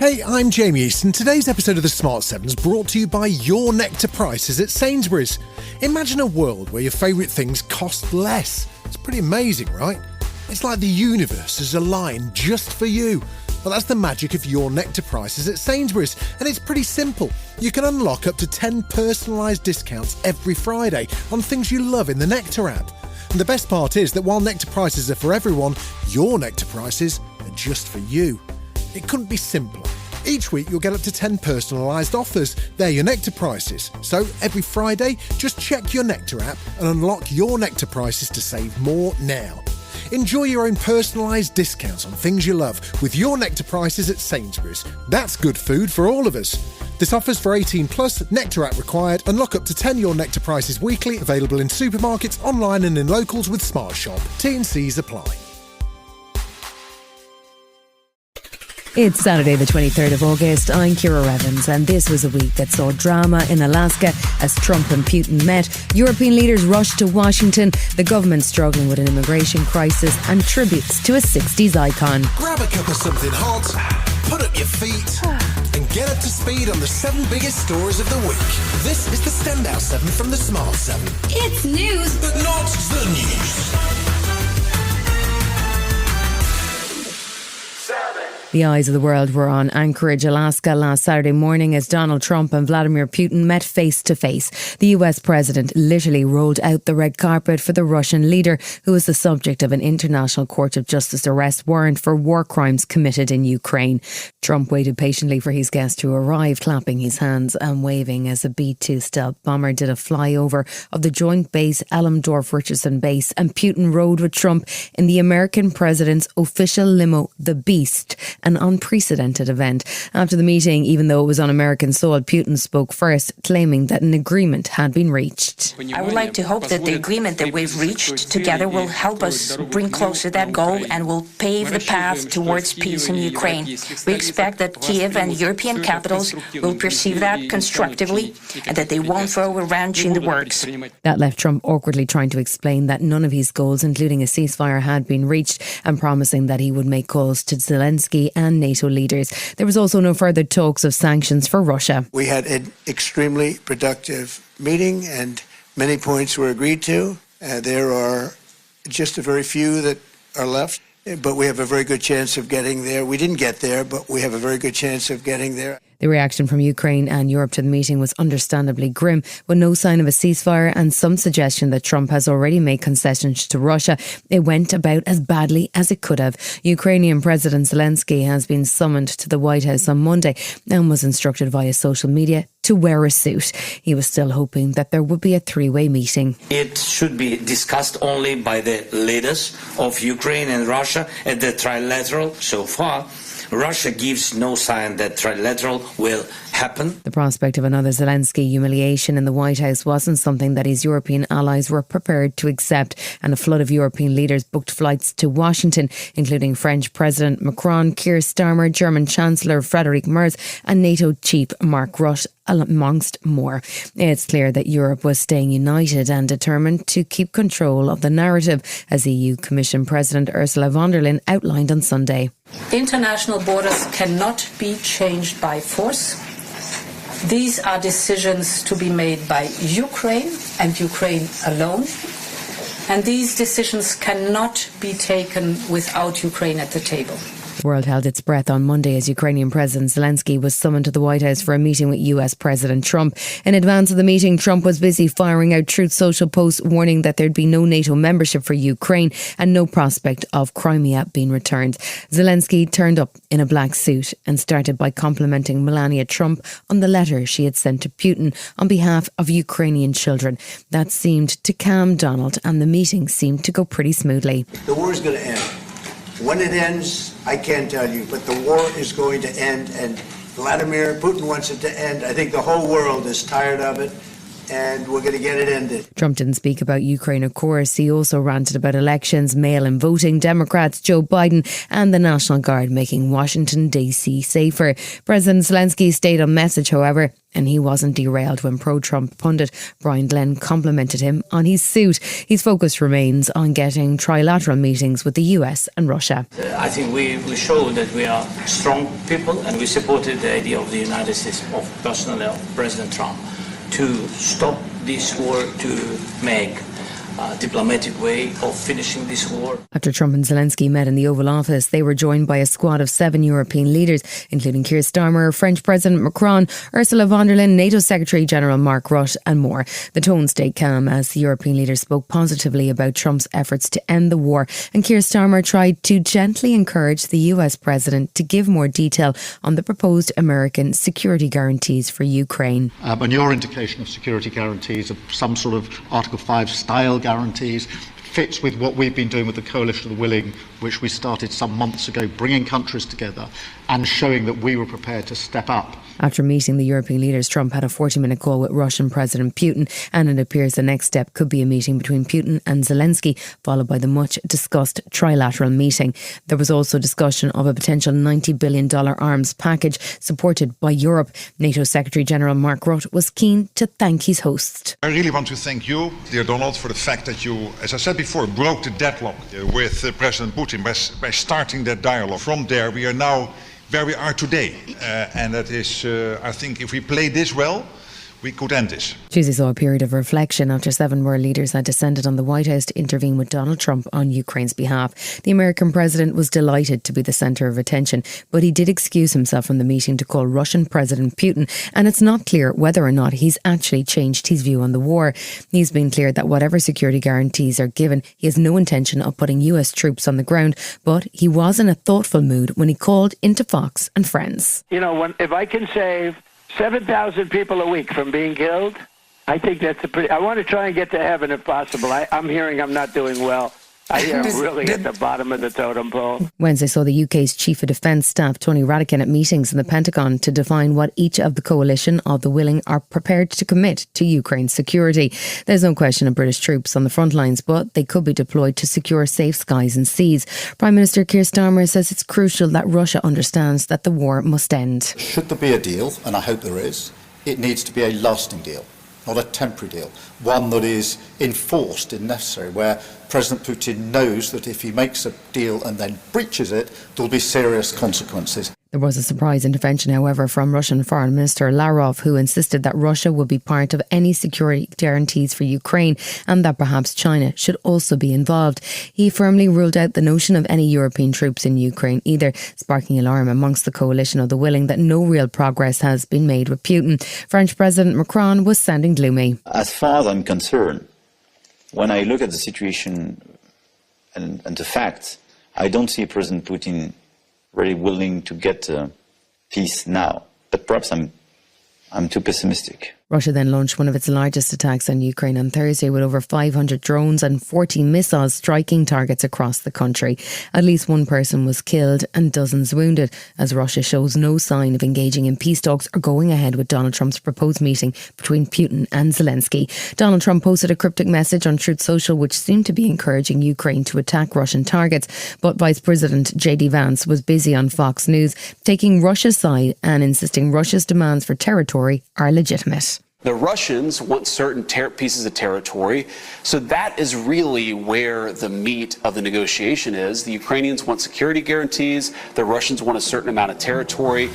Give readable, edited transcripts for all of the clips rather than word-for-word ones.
Hey, I'm Jamie Easton. Today's episode of the Smart 7 is brought to you by Your Nectar Prices at Sainsbury's. Imagine a world where your favourite things cost less. It's pretty amazing, right? It's like the universe is aligned just for you. Well, that's the magic of Your Nectar Prices at Sainsbury's, and it's pretty simple. You can unlock up to 10 personalised discounts every Friday on things you love in the Nectar app. And the best part is that while Nectar Prices are for everyone, Your Nectar Prices are just for you. It couldn't be simpler. Each week you'll get up to 10 personalised offers. They're your Nectar Prices. So every Friday, just check your Nectar app and unlock your Nectar Prices to save more now. Enjoy your own personalised discounts on things you love with Your Nectar Prices at Sainsbury's. That's good food for all of us. This offer's for 18 plus, Nectar app required. Unlock up to 10 Your Nectar Prices weekly, available in supermarkets, online and in locals with Smart Shop. T&Cs apply. It's Saturday the 23rd of August. I'm Ciara Evans, and this was a week that saw drama in Alaska as Trump and Putin met, European leaders rushed to Washington, the government struggling with an immigration crisis, and tributes to a 60s icon. Grab a cup of something hot, put up your feet, and get up to speed on the 7 biggest stories of the week. This is the Standout 7 from the Smart 7. It's news, but not the news. The eyes of the world were on Anchorage, Alaska last Saturday morning as Donald Trump and Vladimir Putin met face to face. The US president literally rolled out the red carpet for the Russian leader, who was the subject of an International Court of Justice arrest warrant for war crimes committed in Ukraine. Trump waited patiently for his guest to arrive, clapping his hands and waving as a B-2 stealth bomber did a flyover of the joint base Elmdorf-Richardson base, and Putin rode with Trump in the American president's official limo, the Beast. An unprecedented event. After the meeting, even though it was on American soil, Putin spoke first, claiming that an agreement had been reached. I would like to hope that the agreement that we've reached together will help us bring closer that goal and will pave the path towards peace in Ukraine. We expect that Kiev and European capitals will perceive that constructively and that they won't throw a wrench in the works. That left Trump awkwardly trying to explain that none of his goals, including a ceasefire, had been reached, and promising that he would make calls to Zelensky and NATO leaders. There was also no further talks of sanctions for Russia. We had an extremely productive meeting and many points were agreed to. There are just a very few that are left, but we have a very good chance of getting there. We didn't get there, but we have a very good chance of getting there. The reaction from Ukraine and Europe to the meeting was understandably grim, with no sign of a ceasefire and some suggestion that Trump has already made concessions to Russia. It went about as badly as it could have. Ukrainian President Zelensky has been summoned to the White House on Monday and was instructed via social media to wear a suit. He was still hoping that there would be a three-way meeting. It should be discussed only by the leaders of Ukraine and Russia at the trilateral. So far, Russia gives no sign that trilateral will happen. The prospect of another Zelensky humiliation in the White House wasn't something that his European allies were prepared to accept, and a flood of European leaders booked flights to Washington, including French President Macron, Keir Starmer, German Chancellor Friedrich Merz, and NATO Chief Mark Rutte, amongst more. It's clear that Europe was staying united and determined to keep control of the narrative, as EU Commission President Ursula von der Leyen outlined on Sunday. International borders cannot be changed by force. These are decisions to be made by Ukraine and Ukraine alone. And these decisions cannot be taken without Ukraine at the table. The world held its breath on Monday as Ukrainian President Zelensky was summoned to the White House for a meeting with US President Trump. In advance of the meeting, Trump was busy firing out Truth Social posts warning that there'd be no NATO membership for Ukraine and no prospect of Crimea being returned. Zelensky turned up in a black suit and started by complimenting Melania Trump on the letter she had sent to Putin on behalf of Ukrainian children. That seemed to calm Donald, and the meeting seemed to go pretty smoothly. The war is going to end. When it ends, I can't tell you, but the war is going to end, and Vladimir Putin wants it to end. I think the whole world is tired of it. and we're going to get it ended. Trump didn't speak about Ukraine, of course. He also ranted about elections, mail-in voting, Democrats, Joe Biden and the National Guard making Washington, D.C. safer. President Zelensky stayed on message, however, and he wasn't derailed when pro-Trump pundit Brian Glenn complimented him on his suit. His focus remains on getting trilateral meetings with the US and Russia. I think we showed that we are strong people, and we supported the idea of the United States, of personally of President Trump, to stop this war, to make a diplomatic way of finishing this war. After Trump and Zelensky met in the Oval Office, they were joined by a squad of 7 European leaders, including Keir Starmer, French President Macron, Ursula von der Leyen, NATO Secretary General Mark Rutte and more. The tone stayed calm as the European leaders spoke positively about Trump's efforts to end the war, and Keir Starmer tried to gently encourage the US President to give more detail on the proposed American security guarantees for Ukraine. And your indication of security guarantees, of some sort of Article 5 style guarantees, fits with what we've been doing with the Coalition of the Willing, which we started some months ago, bringing countries together and showing that we were prepared to step up. After meeting the European leaders, Trump had a 40-minute call with Russian President Putin, and it appears the next step could be a meeting between Putin and Zelensky, followed by the much-discussed trilateral meeting. There was also discussion of a potential $90 billion arms package supported by Europe. NATO Secretary General Mark Rutte was keen to thank his host. I really want to thank you, dear Donald, for the fact that you, as I said before, broke the deadlock with President Putin by starting that dialogue. From there, we are now where we are today. And that is, I think, if we play this well, we could end this. Tuesday saw a period of reflection after 7 world leaders had descended on the White House to intervene with Donald Trump on Ukraine's behalf. The American president was delighted to be the centre of attention, but he did excuse himself from the meeting to call Russian President Putin, and it's not clear whether or not he's actually changed his view on the war. He's been clear that whatever security guarantees are given, he has no intention of putting US troops on the ground, but he was in a thoughtful mood when he called into Fox and Friends. You know, if I can save 7,000 people a week from being killed, I think that's I want to try and get to heaven if possible. I'm hearing I'm not doing well. I hear I'm really at the bottom of the totem pole. Wednesday saw the UK's Chief of Defence Staff, Tony Radakin, at meetings in the Pentagon to define what each of the coalition of the willing are prepared to commit to Ukraine's security. There's no question of British troops on the front lines, but they could be deployed to secure safe skies and seas. Prime Minister Keir Starmer says it's crucial that Russia understands that the war must end. Should there be a deal, and I hope there is, it needs to be a lasting deal, not a temporary deal, one that is enforced if necessary, where President Putin knows that if he makes a deal and then breaches it, there will be serious consequences. There was a surprise intervention, however, from Russian Foreign Minister Lavrov, who insisted that Russia would be part of any security guarantees for Ukraine and that perhaps China should also be involved. He firmly ruled out the notion of any European troops in Ukraine either, sparking alarm amongst the coalition of the willing that no real progress has been made with Putin. French President Macron was sounding gloomy. As far as I'm concerned, when I look at the situation and the facts, I don't see President Putin really willing to get peace now. But perhaps I'm too pessimistic. Russia then launched one of its largest attacks on Ukraine on Thursday with over 500 drones and 40 missiles striking targets across the country. At least one person was killed and dozens wounded as Russia shows no sign of engaging in peace talks or going ahead with Donald Trump's proposed meeting between Putin and Zelensky. Donald Trump posted a cryptic message on Truth Social which seemed to be encouraging Ukraine to attack Russian targets, but Vice President J.D. Vance was busy on Fox News taking Russia's side and insisting Russia's demands for territory are legitimate. The Russians want certain pieces of territory, so that is really where the meat of the negotiation is. The Ukrainians want security guarantees, the Russians want a certain amount of territory.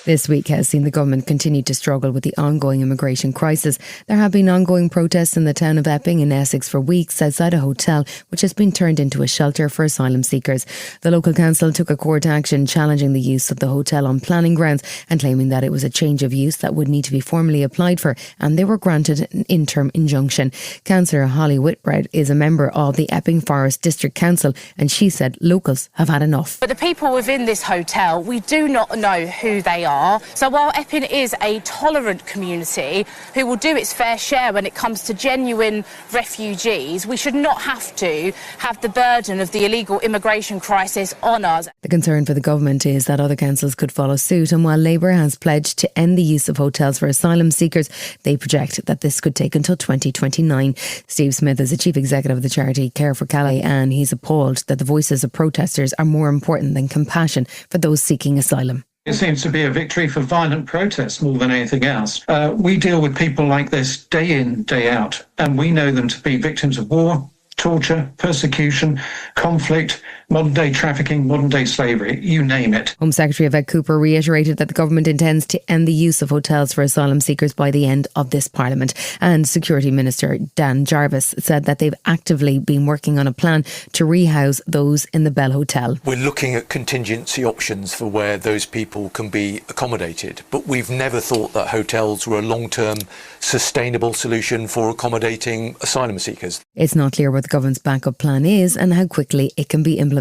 This week has seen the government continue to struggle with the ongoing immigration crisis. There have been ongoing protests in the town of Epping in Essex for weeks outside a hotel which has been turned into a shelter for asylum seekers. The local council took a court action challenging the use of the hotel on planning grounds and claiming that it was a change of use that would need to be formally applied for, and they were granted an interim injunction. Councillor Holly Whitbread is a member of the Epping Forest District Council, and she said locals have had enough. But the people within this hotel, we do not know who they are. are. So while Epping is a tolerant community who will do its fair share when it comes to genuine refugees, we should not have to have the burden of the illegal immigration crisis on us. The concern for the government is that other councils could follow suit, and while Labour has pledged to end the use of hotels for asylum seekers, they project that this could take until 2029. Steve Smith is the chief executive of the charity Care for Calais, and he's appalled that the voices of protesters are more important than compassion for those seeking asylum. It seems to be a victory for violent protest more than anything else. We deal with people like this day in, day out, and we know them to be victims of war, torture, persecution, conflict, modern-day trafficking, modern-day slavery, you name it. Home Secretary Yvette Cooper reiterated that the government intends to end the use of hotels for asylum seekers by the end of this Parliament. And Security Minister Dan Jarvis said that they've actively been working on a plan to rehouse those in the Bell Hotel. We're looking at contingency options for where those people can be accommodated, but we've never thought that hotels were a long-term sustainable solution for accommodating asylum seekers. It's not clear what the government's backup plan is and how quickly it can be implemented.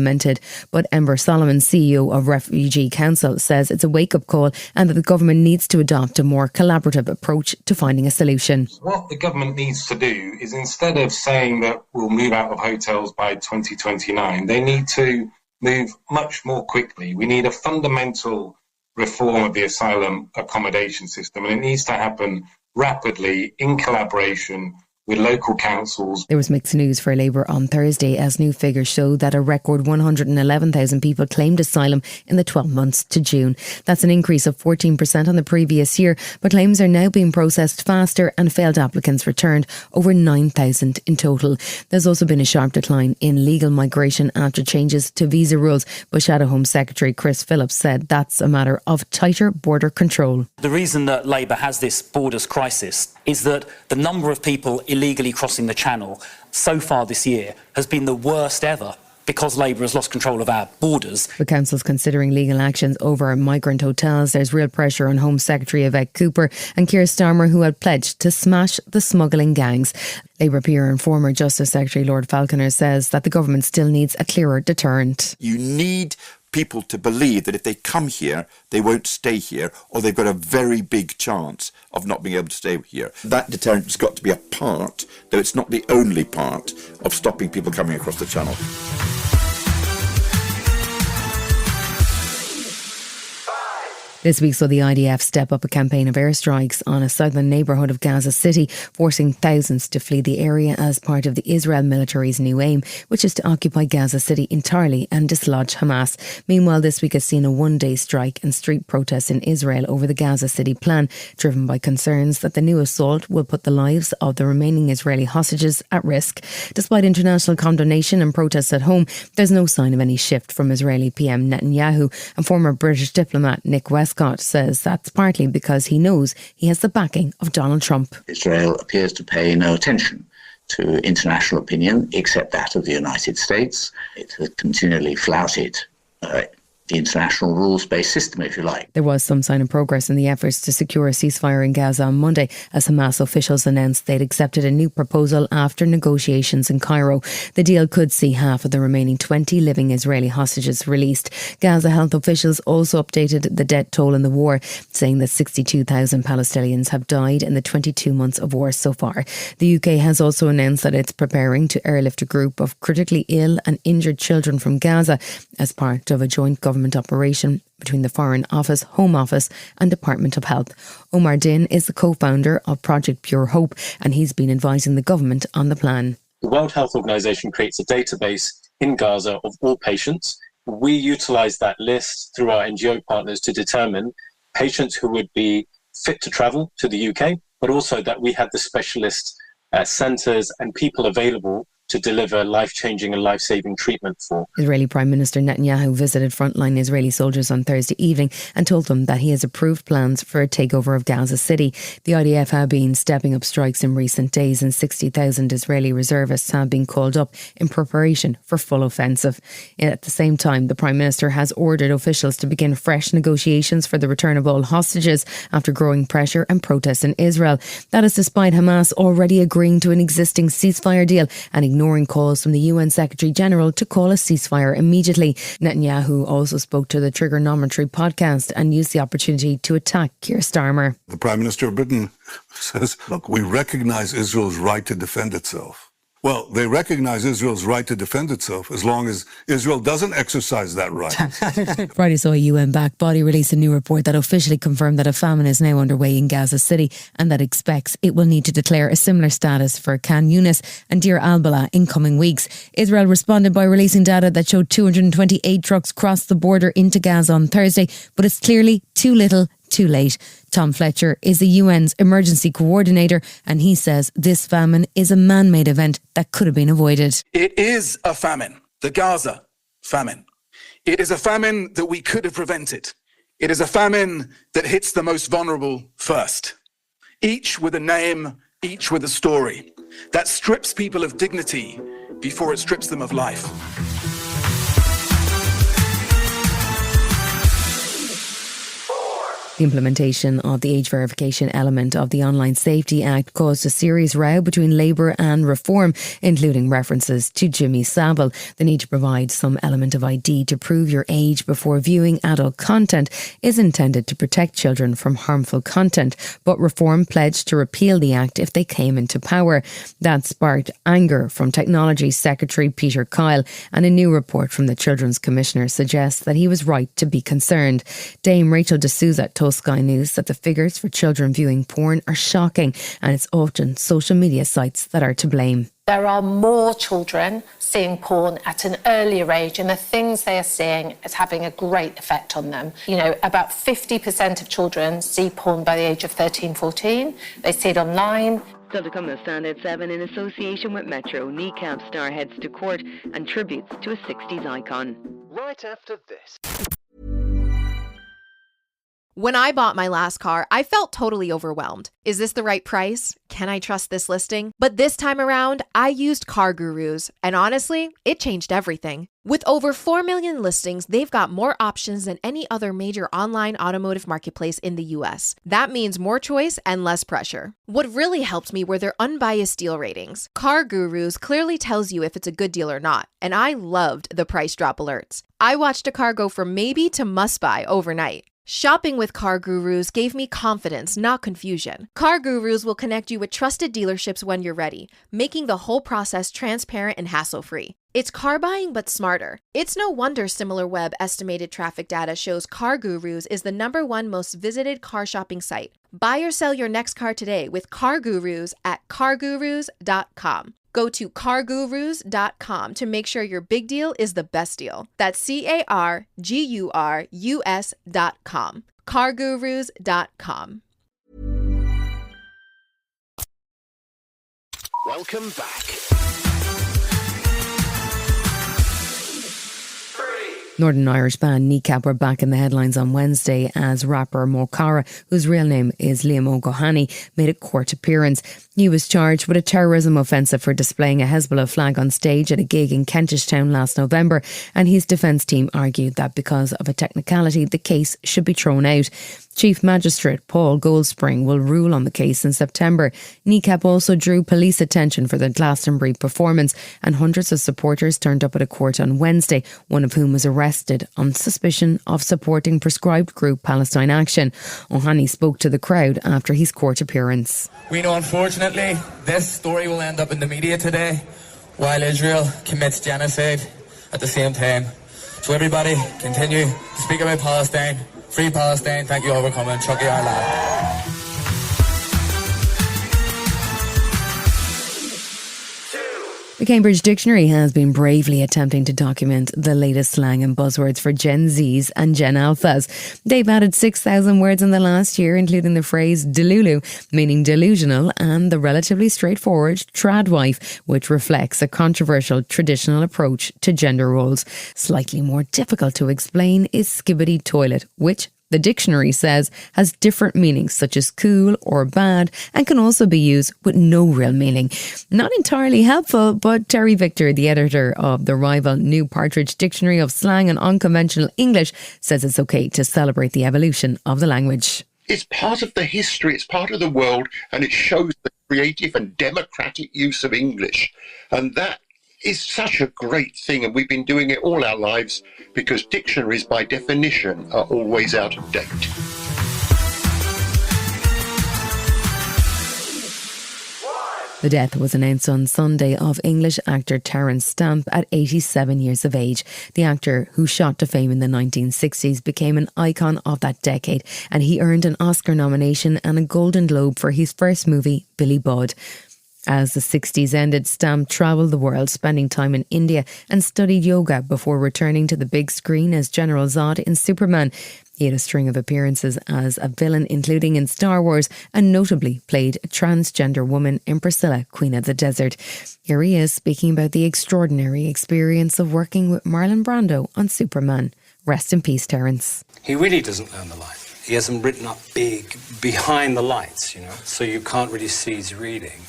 But Ember Solomon, CEO of Refugee Council, says it's a wake-up call and that the government needs to adopt a more collaborative approach to finding a solution. What the government needs to do is, instead of saying that we'll move out of hotels by 2029, they need to move much more quickly. We need a fundamental reform of the asylum accommodation system, and it needs to happen rapidly in collaboration with local councils. There was mixed news for Labour on Thursday as new figures showed that a record 111,000 people claimed asylum in the 12 months to June. That's an increase of 14% on the previous year, but claims are now being processed faster and failed applicants returned, over 9,000 in total. There's also been a sharp decline in legal migration after changes to visa rules, but Shadow Home Secretary Chris Phillips said that's a matter of tighter border control. The reason that Labour has this borders crisis is that the number of people illegally crossing the Channel so far this year has been the worst ever because Labour has lost control of our borders. The council's considering legal actions over migrant hotels. There's real pressure on Home Secretary Yvette Cooper and Keir Starmer, who had pledged to smash the smuggling gangs. Labour peer and former Justice Secretary Lord Falconer says that the government still needs a clearer deterrent. You need people to believe that if they come here, they won't stay here, or they've got a very big chance of not being able to stay here. That deterrent has got to be a part, though it's not the only part, of stopping people coming across the Channel. This week saw the IDF step up a campaign of airstrikes on a southern neighbourhood of Gaza City, forcing thousands to flee the area as part of the Israel military's new aim, which is to occupy Gaza City entirely and dislodge Hamas. Meanwhile, this week has seen a one-day strike and street protests in Israel over the Gaza City plan, driven by concerns that the new assault will put the lives of the remaining Israeli hostages at risk. Despite international condemnation and protests at home, there's no sign of any shift from Israeli PM Netanyahu, and former British diplomat Nick Westcott says that's partly because he knows he has the backing of Donald Trump. Israel appears to pay no attention to international opinion except that of the United States. It has continually flouted the international rules-based system, if you like. There was some sign of progress in the efforts to secure a ceasefire in Gaza on Monday, as Hamas officials announced they'd accepted a new proposal after negotiations in Cairo. The deal could see half of the remaining 20 living Israeli hostages released. Gaza health officials also updated the death toll in the war, saying that 62,000 Palestinians have died in the 22 months of war so far. The UK has also announced that it's preparing to airlift a group of critically ill and injured children from Gaza as part of a joint government operation between the Foreign Office, Home Office and Department of Health. Omar Din is the co-founder of Project Pure Hope, and he's been advising the government on the plan. The World Health Organization creates a database in Gaza of all patients. We utilize that list through our NGO partners to determine patients who would be fit to travel to the UK, but also that we have the specialist centres and people available to deliver life-changing and life-saving treatment for. Israeli Prime Minister Netanyahu visited frontline Israeli soldiers on Thursday evening and told them that he has approved plans for a takeover of Gaza City. The IDF have been stepping up strikes in recent days, and 60,000 Israeli reservists have been called up in preparation for full offensive. At the same time, the Prime Minister has ordered officials to begin fresh negotiations for the return of all hostages after growing pressure and protests in Israel. That is despite Hamas already agreeing to an existing ceasefire deal and ignoring calls from the UN Secretary-General to call a ceasefire immediately. Netanyahu also spoke to the Trigonometry podcast and used the opportunity to attack Keir Starmer. The Prime Minister of Britain says, look, we recognise Israel's right to defend itself. Well, they recognise Israel's right to defend itself as long as Israel doesn't exercise that right. Friday saw a UN-backed body release a new report that officially confirmed that a famine is now underway in Gaza City and that expects it will need to declare a similar status for Khan Yunis and Deir al-Balah in coming weeks. Israel responded by releasing data that showed 228 trucks crossed the border into Gaza on Thursday, but it's clearly too little, too late. Tom Fletcher is the UN's emergency coordinator and he says this famine is a man-made event that could have been avoided. It is a famine, the Gaza famine. It is a famine that we could have prevented. It is a famine that hits the most vulnerable first. Each with a name, each with a story. That strips people of dignity before it strips them of life. The implementation of the age verification element of the Online Safety Act caused a serious row between Labour and Reform, including references to Jimmy Savile. The need to provide some element of ID to prove your age before viewing adult content is intended to protect children from harmful content, but Reform pledged to repeal the Act if they came into power. That sparked anger from Technology Secretary Peter Kyle, and a new report from the Children's Commissioner suggests that he was right to be concerned. Dame Rachel D'Souza told Sky News that the figures for children viewing porn are shocking and it's often social media sites that are to blame. There are more children seeing porn at an earlier age and the things they are seeing is having a great effect on them. You know, about 50% of children see porn by the age of 13, 14. They see it online. Still to come, the Standout 7 in association with Metro. Kneecap star heads to court and tributes to a 60s icon. Right after this. When I bought my last car, I felt totally overwhelmed. Is this the right price? Can I trust this listing? But this time around, I used Car Gurus, and honestly, it changed everything. With over 4 million listings, they've got more options than any other major online automotive marketplace in the US. That means more choice and less pressure. What really helped me were their unbiased deal ratings. Car Gurus clearly tells you if it's a good deal or not, and I loved the price drop alerts. I watched a car go from maybe to must buy overnight. Shopping with Car Gurus gave me confidence, not confusion. Car Gurus will connect you with trusted dealerships when you're ready, making the whole process transparent and hassle-free. It's car buying, but smarter. It's no wonder SimilarWeb estimated traffic data shows Car Gurus is the #1 most visited car shopping site. Buy or sell your next car today with Car Gurus at cargurus.com. Go to cargurus.com to make sure your big deal is the best deal. That's cargurus.com. cargurus.com. Welcome back. Northern Irish band Kneecap were back in the headlines on Wednesday as rapper Mo Cara, whose real name is Liam O'Gohany, made a court appearance. He was charged with a terrorism offensive for displaying a Hezbollah flag on stage at a gig in Kentish Town last November, and his defence team argued that because of a technicality, the case should be thrown out. Chief Magistrate Paul Goldspring will rule on the case in September. Kneecap also drew police attention for the Glastonbury performance, and hundreds of supporters turned up at a court on Wednesday, one of whom was arrested on suspicion of supporting proscribed group Palestine Action. O'Hany spoke to the crowd after his court appearance. We know, unfortunately, this story will end up in the media today, while Israel commits genocide at the same time. So everybody, continue to speak about Palestine. Free Palestine. Thank you all for coming. Chucky our lad. The Cambridge Dictionary has been bravely attempting to document the latest slang and buzzwords for Gen Zs and Gen Alphas. They've added 6,000 words in the last year, including the phrase delulu, meaning delusional, and the relatively straightforward tradwife, which reflects a controversial traditional approach to gender roles. Slightly more difficult to explain is skibbity toilet, which the dictionary says has different meanings such as cool or bad, and can also be used with no real meaning. Not entirely helpful, but Terry Victor, the editor of the rival New Partridge Dictionary of Slang and Unconventional English, says it's okay to celebrate the evolution of the language. It's part of the history, it's part of the world, and it shows the creative and democratic use of English. And that is such a great thing, and we've been doing it all our lives because dictionaries, by definition, are always out of date. The death was announced on Sunday of English actor Terence Stamp at 87 years of age. The actor, who shot to fame in the 1960s, became an icon of that decade, and he earned an Oscar nomination and a Golden Globe for his first movie, Billy Budd. As the 60s ended, Stamp travelled the world, spending time in India, and studied yoga before returning to the big screen as General Zod in Superman. He had a string of appearances as a villain, including in Star Wars, and notably played a transgender woman in Priscilla, Queen of the Desert. Here he is speaking about the extraordinary experience of working with Marlon Brando on Superman. Rest in peace, Terence. He really doesn't learn the line. He has them written up big, behind the lights, so you can't really see he's reading.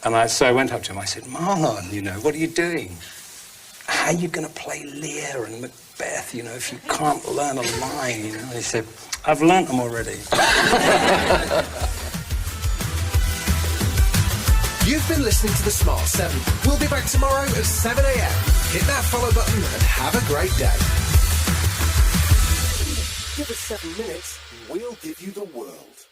And so I went up to him, I said, Marlon, what are you doing? How are you going to play Lear and Macbeth, if you can't learn a line, And he said, I've learnt them already. You've been listening to The Smart 7. We'll be back tomorrow at 7 a.m. Hit that follow button and have a great day. Give us 7 minutes, we'll give you the world.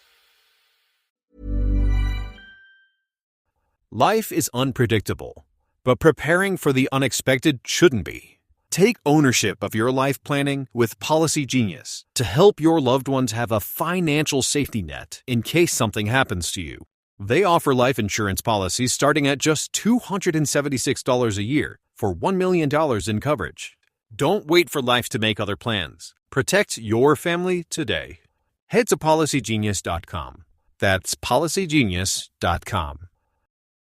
Life is unpredictable, but preparing for the unexpected shouldn't be. Take ownership of your life planning with Policy Genius to help your loved ones have a financial safety net in case something happens to you. They offer life insurance policies starting at just $276 a year for $1 million in coverage. Don't wait for life to make other plans. Protect your family today. Head to PolicyGenius.com. That's PolicyGenius.com.